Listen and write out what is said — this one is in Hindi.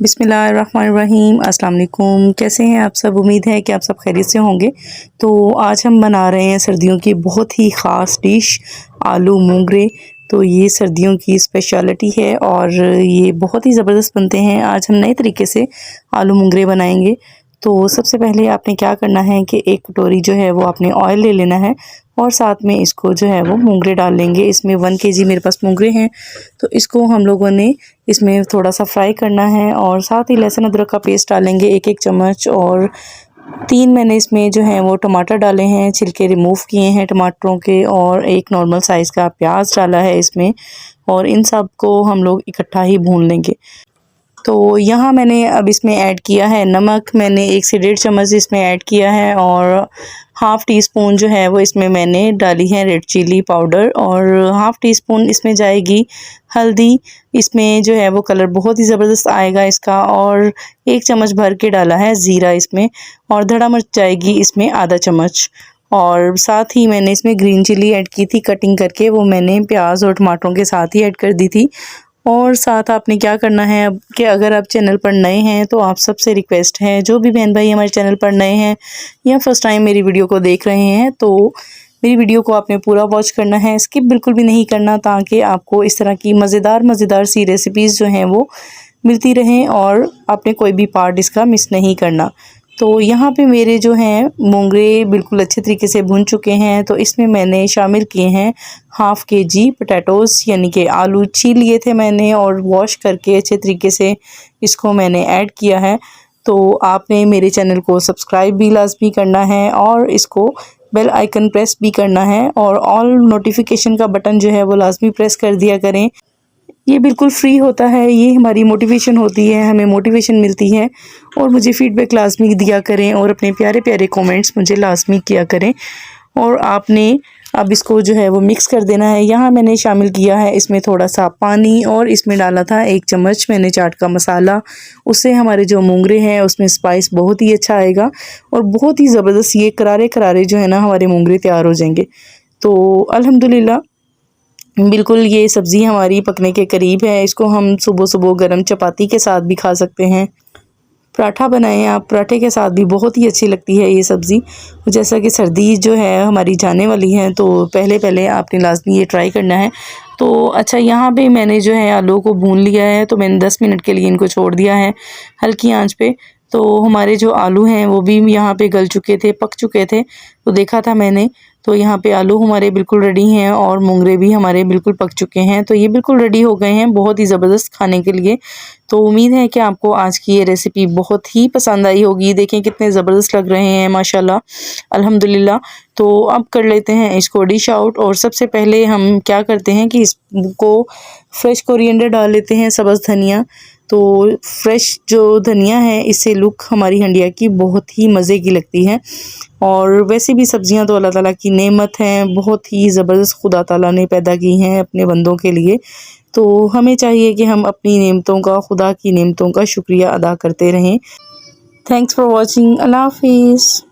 बिस्मिल्लाहिर्रहमानिर्रहीम अस्सलाम वालेकुम। कैसे हैं आप सब? उम्मीद है कि आप सब खैरियत से होंगे। तो आज हम बना रहे हैं सर्दियों की बहुत ही ख़ास डिश आलू मूंगरे। तो ये सर्दियों की स्पेशलिटी है और ये बहुत ही ज़बरदस्त बनते हैं। आज हम नए तरीके से आलू मूंगरे बनाएंगे। तो सबसे पहले आपने क्या करना है कि एक कटोरी जो है वो आपने ऑयल ले लेना है और साथ में इसको जो है वो मूंगरे डाल लेंगे। इसमें 1 केजी मेरे पास मूंगरे हैं, तो इसको हम लोगों ने इसमें थोड़ा सा फ्राई करना है और साथ ही लहसुन अदरक का पेस्ट डालेंगे 1-1 चम्मच। और 3 मैंने इसमें जो है वो टमाटर डाले हैं, छिलके रिमूव किए हैं टमाटरों के, और एक नॉर्मल साइज़ का प्याज डाला है इसमें। और इन सब को हम लोग इकट्ठा ही भून लेंगे। तो यहाँ मैंने अब इसमें ऐड किया है नमक, मैंने 1 से 1.5 चम्मच इसमें ऐड किया है, और हाफ़ टी स्पून जो है वो इसमें मैंने डाली है रेड चिली पाउडर, और हाफ़ टी स्पून इसमें जाएगी हल्दी। इसमें जो है वो कलर बहुत ही ज़बरदस्त आएगा इसका। और 1 चम्मच भर के डाला है ज़ीरा इसमें, और धड़ा मिर्च जाएगी इसमें आधा चम्मच। और साथ ही मैंने इसमें ग्रीन चिली ऐड की थी कटिंग करके, वो मैंने प्याज और टमाटरों के साथ ही ऐड कर दी थी। और साथ आपने क्या करना है अब कि अगर आप चैनल पर नए हैं तो आप सबसे रिक्वेस्ट है, जो भी बहन भाई हमारे चैनल पर नए हैं या फर्स्ट टाइम मेरी वीडियो को देख रहे हैं, तो मेरी वीडियो को आपने पूरा वॉच करना है, स्किप बिल्कुल भी नहीं करना, ताकि आपको इस तरह की मज़ेदार सी रेसिपीज़ जो हैं वो मिलती रहें और आपने कोई भी पार्ट इसका मिस नहीं करना। तो यहाँ पे मेरे जो हैं मोंगरे बिल्कुल अच्छे तरीके से भुन चुके हैं। तो इसमें मैंने शामिल किए हैं हाफ़ केजी पोटैटोज़, यानी कि आलू छील लिए थे मैंने और वॉश करके अच्छे तरीके से इसको मैंने ऐड किया है। तो आपने मेरे चैनल को सब्सक्राइब भी लाज़मी करना है और इसको बेल आइकन प्रेस भी करना है, और ऑल नोटिफिकेशन का बटन जो है वो लाज़मी प्रेस कर दिया करें। ये बिल्कुल फ्री होता है, ये हमारी मोटिवेशन होती है, हमें मोटिवेशन मिलती है। और मुझे फ़ीडबैक लाज़मी दिया करें और अपने प्यारे प्यारे कमेंट्स मुझे लाज़मी किया करें। और आपने अब इसको जो है वो मिक्स कर देना है। यहाँ मैंने शामिल किया है इसमें थोड़ा सा पानी, और इसमें डाला था 1 चम्मच मैंने चाट का मसाला। उससे हमारे जो मोंगरे हैं उसमें स्पाइस बहुत ही अच्छा आएगा और बहुत ही ज़बरदस्त ये करारे करारे जो है ना हमारे मोंगरे तैयार हो जाएंगे। तो अल्हम्दुलिल्लाह बिल्कुल ये सब्ज़ी हमारी पकने के करीब है। इसको हम सुबह सुबह गरम चपाती के साथ भी खा सकते हैं। पराठा बनाएं आप, पराठे के साथ भी बहुत ही अच्छी लगती है ये सब्ज़ी। जैसा कि सर्दी जो है हमारी जाने वाली है, तो पहले पहले आपने लाज़मी ये ट्राई करना है। तो अच्छा, यहाँ पे मैंने जो है आलू को भून लिया है, तो मैंने 10 मिनट के लिए इनको छोड़ दिया है हल्की आंच पे। तो हमारे जो आलू हैं वो भी यहाँ पे गल चुके थे, पक चुके थे, तो देखा था मैंने। तो यहाँ पे आलू हमारे बिल्कुल रेडी हैं और मोंगरे भी हमारे बिल्कुल पक चुके हैं। तो ये बिल्कुल रेडी हो गए हैं बहुत ही ज़बरदस्त खाने के लिए। तो उम्मीद है कि आपको आज की ये रेसिपी बहुत ही पसंद आई होगी। देखें कितने ज़बरदस्त लग रहे हैं माशाल्लाह, अल्हम्दुलिल्लाह। तो अब कर लेते हैं इसको डिश आउट। और सबसे पहले हम क्या करते हैं कि इसको फ्रेश कोरिएंडर डाल लेते हैं, सब्ज़ धनिया। तो फ्रेश जो धनिया है इससे लुक हमारी हंडिया की बहुत ही मज़े की लगती है। और वैसे भी सब्ज़ियां तो अल्लाह ताला की नेमत हैं, बहुत ही ज़बरदस्त खुदा ताला ने पैदा की हैं अपने बंदों के लिए। तो हमें चाहिए कि हम अपनी नेमतों का, खुदा की नेमतों का शुक्रिया अदा करते रहें। Thanks for watching. अल्लाह हाफिज़।